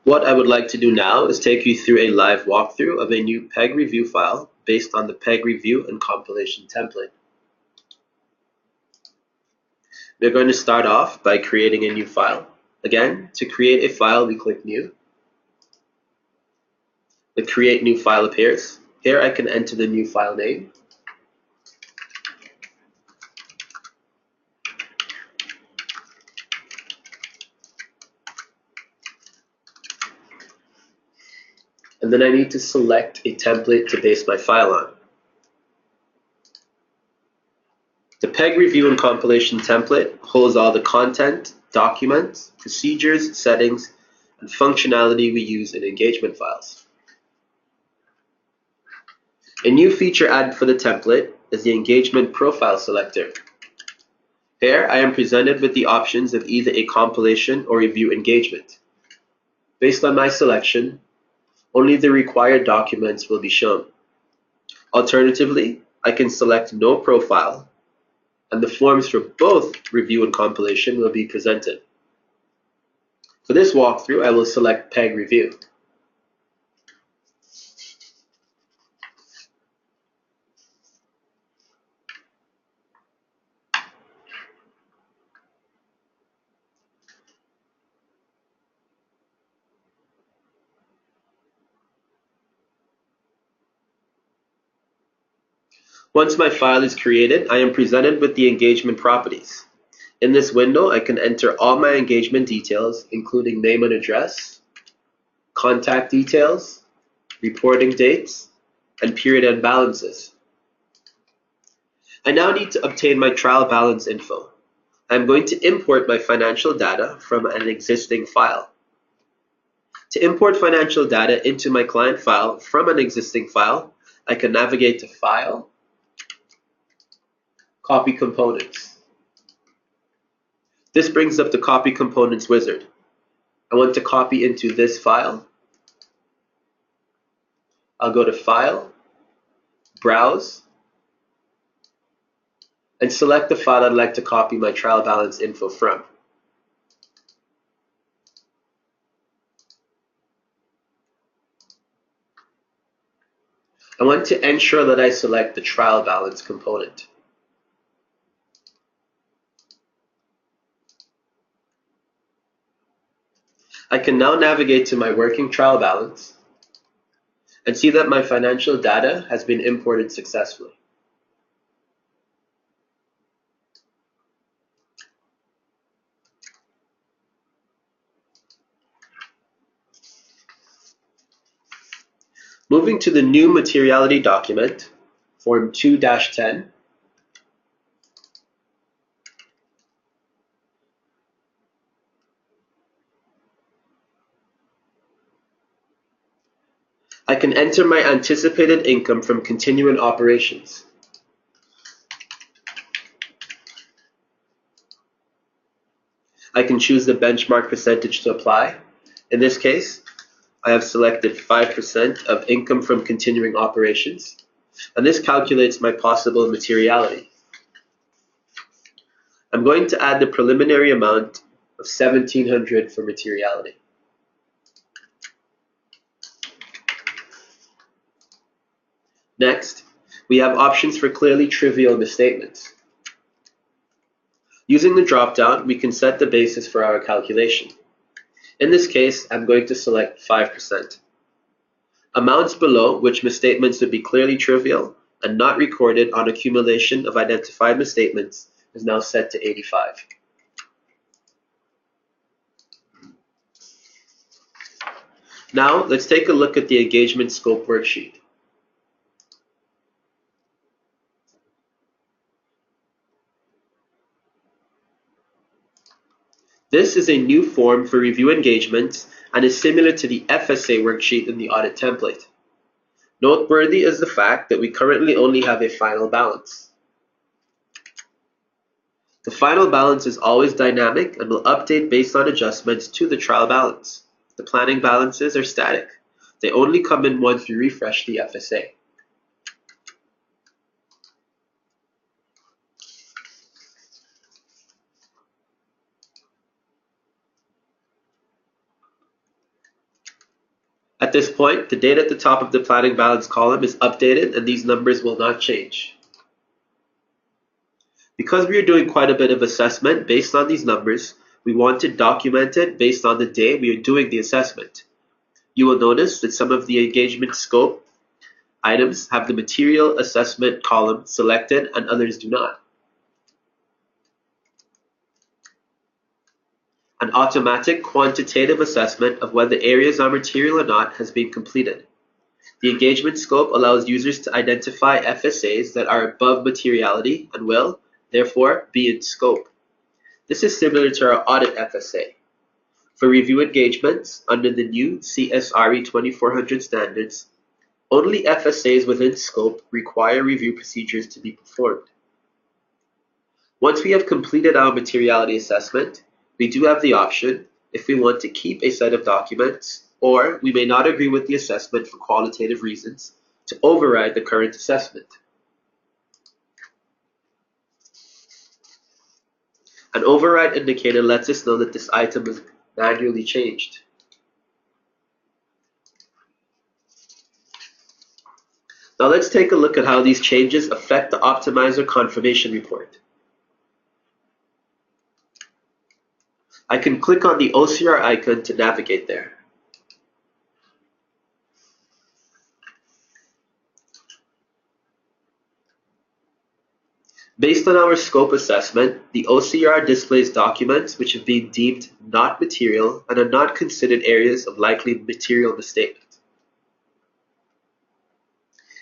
What I would like to do now is take you through a live walkthrough of a new PEG review file based on the PEG review and compilation template. We're going to start off by creating a new file. Again, to create a file, we click New. The Create New File appears. Here I can enter the new file name. And then I need to select a template to base my file on. The PEG review and compilation template holds all the content, documents, procedures, settings, and functionality we use in engagement files. A new feature added for the template is the engagement profile selector. Here I am presented with the options of either a compilation or review engagement. Based on my selection, only the required documents will be shown. Alternatively, I can select no profile, and the forms for both review and compilation will be presented. For this walkthrough, I will select PEG Review. Once my file is created, I am presented with the engagement properties. In this window, I can enter all my engagement details, including name and address, contact details, reporting dates, and period end balances. I now need to obtain my trial balance info. I'm going to import my financial data from an existing file. To import financial data into my client file from an existing file, I can navigate to File, Copy Components. This brings up the Copy Components wizard. I want to copy into this file. I'll go to File, Browse, and select the file I'd like to copy my trial balance info from. I want to ensure that I select the trial balance component. I can now navigate to my working trial balance and see that my financial data has been imported successfully. Moving to the new Materiality document, Form 2-10, I can enter my anticipated income from continuing operations. I can choose the benchmark percentage to apply. In this case, I have selected 5% of income from continuing operations, and this calculates my possible materiality. I'm going to add the preliminary amount of $1,700 for materiality. Next, we have options for clearly trivial misstatements. Using the drop-down, we can set the basis for our calculation. In this case, I'm going to select 5%. Amounts below which misstatements would be clearly trivial and not recorded on accumulation of identified misstatements is now set to 85. Now, let's take a look at the engagement scope worksheet. This is a new form for review engagements and is similar to the FSA worksheet in the audit template. Noteworthy is the fact that we currently only have a final balance. The final balance is always dynamic and will update based on adjustments to the trial balance. The planning balances are static. They only come in once we refresh the FSA. At this point, the date at the top of the planning balance column is updated and these numbers will not change. Because we are doing quite a bit of assessment based on these numbers, we want to document it based on the day we are doing the assessment. You will notice that some of the engagement scope items have the material assessment column selected and others do not. An automatic quantitative assessment of whether areas are material or not has been completed. The engagement scope allows users to identify FSAs that are above materiality and will, therefore, be in scope. This is similar to our audit FSA. For review engagements, under the new CSRE 2400 standards, only FSAs within scope require review procedures to be performed. Once we have completed our materiality assessment, we do have the option, if we want to keep a set of documents, or we may not agree with the assessment for qualitative reasons, to override the current assessment. An override indicator lets us know that this item was manually changed. Now let's take a look at how these changes affect the optimizer confirmation report. I can click on the OCR icon to navigate there. Based on our scope assessment, the OCR displays documents which have been deemed not material and are not considered areas of likely material misstatement.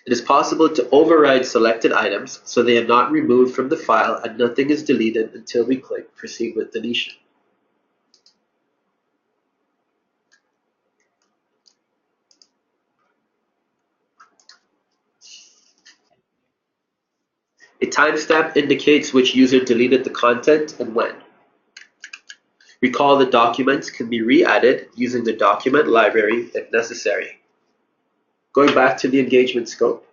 It is possible to override selected items so they are not removed from the file and nothing is deleted until we click Proceed with Deletion. A timestamp indicates which user deleted the content and when. Recall that documents can be re-added using the document library if necessary. Going back to the engagement scope.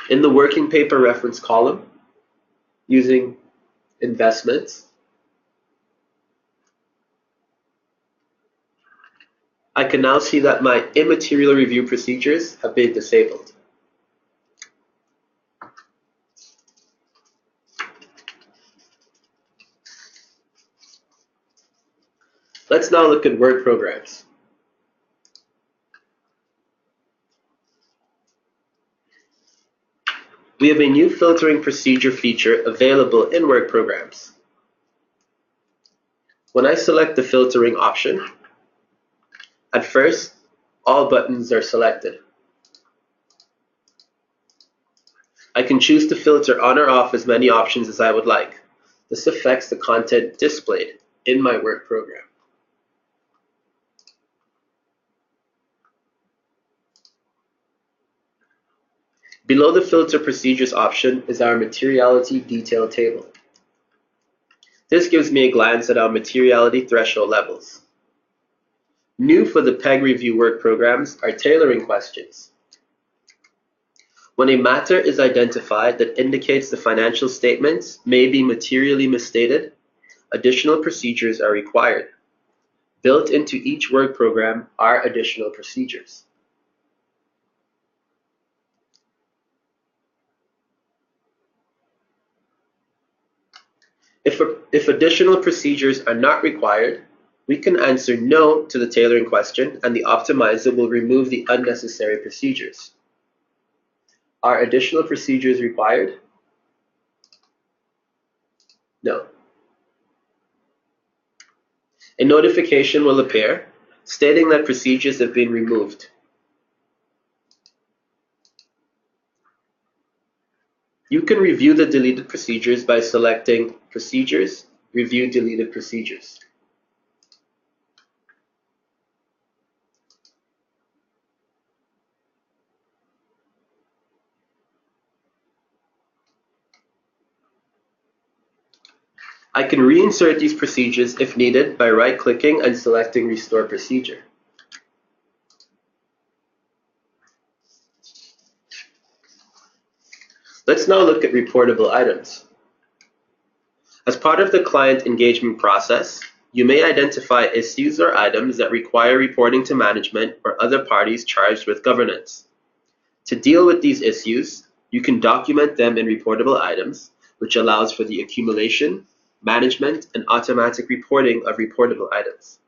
In the working paper reference column, using investments, I can now see that my immaterial review procedures have been disabled. Let's now look at work programs. We have a new filtering procedure feature available in work programs. When I select the filtering option, at first, all buttons are selected. I can choose to filter on or off as many options as I would like. This affects the content displayed in my work program. Below the filter procedures option is our materiality detail table. This gives me a glance at our materiality threshold levels. New for the PEG review work programs are tailoring questions. When a matter is identified that indicates the financial statements may be materially misstated, additional procedures are required. Built into each work program are additional procedures. If additional procedures are not required, we can answer no to the tailoring question and the optimizer will remove the unnecessary procedures. Are additional procedures required? No. A notification will appear stating that procedures have been removed. You can review the deleted procedures by selecting Procedures, Review Deleted Procedures. I can reinsert these procedures if needed by right-clicking and selecting Restore Procedure. Let's now look at reportable items. As part of the client engagement process, You may identify issues or items that require reporting to management or other parties charged with governance. To deal with these issues, you can document them in reportable items, which allows for the accumulation, management, and automatic reporting of reportable items.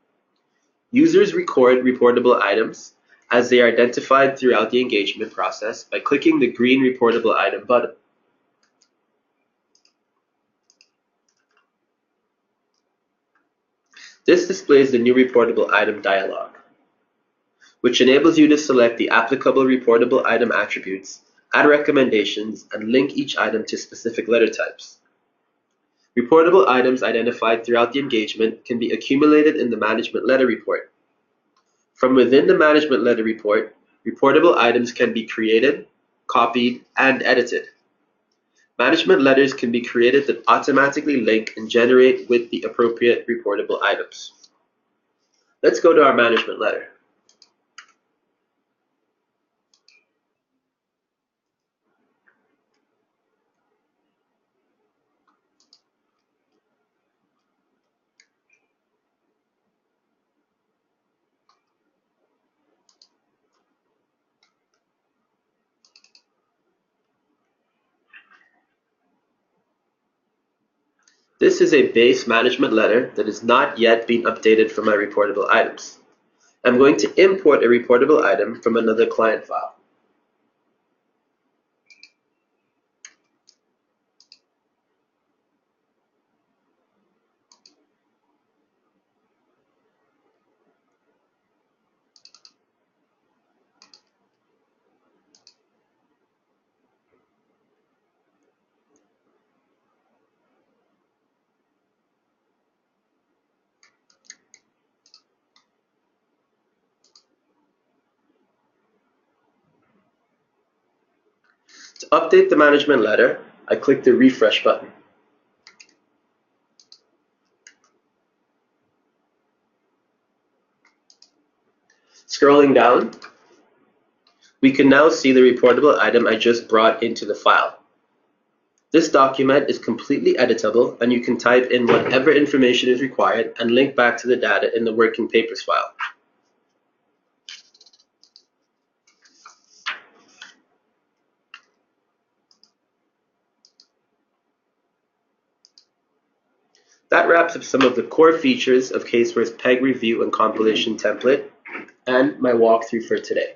Users record reportable items as they are identified throughout the engagement process by clicking the green Reportable Item button. This displays the new reportable item dialog, which enables you to select the applicable reportable item attributes, add recommendations, and link each item to specific letter types. Reportable items identified throughout the engagement can be accumulated in the management letter report. From within the management letter report, reportable items can be created, copied, and edited. Management letters can be created that automatically link and generate with the appropriate reportable items. Let's go to our management letter. This is a base management letter that has not yet been updated for my reportable items. I'm going to import a reportable item from another client file. To update the management letter, I click the refresh button. Scrolling down, we can now see the reportable item I just brought into the file. This document is completely editable, and you can type in whatever information is required and link back to the data in the working papers file. That wraps up some of the core features of CaseWare's PEG review and compilation template and my walkthrough for today.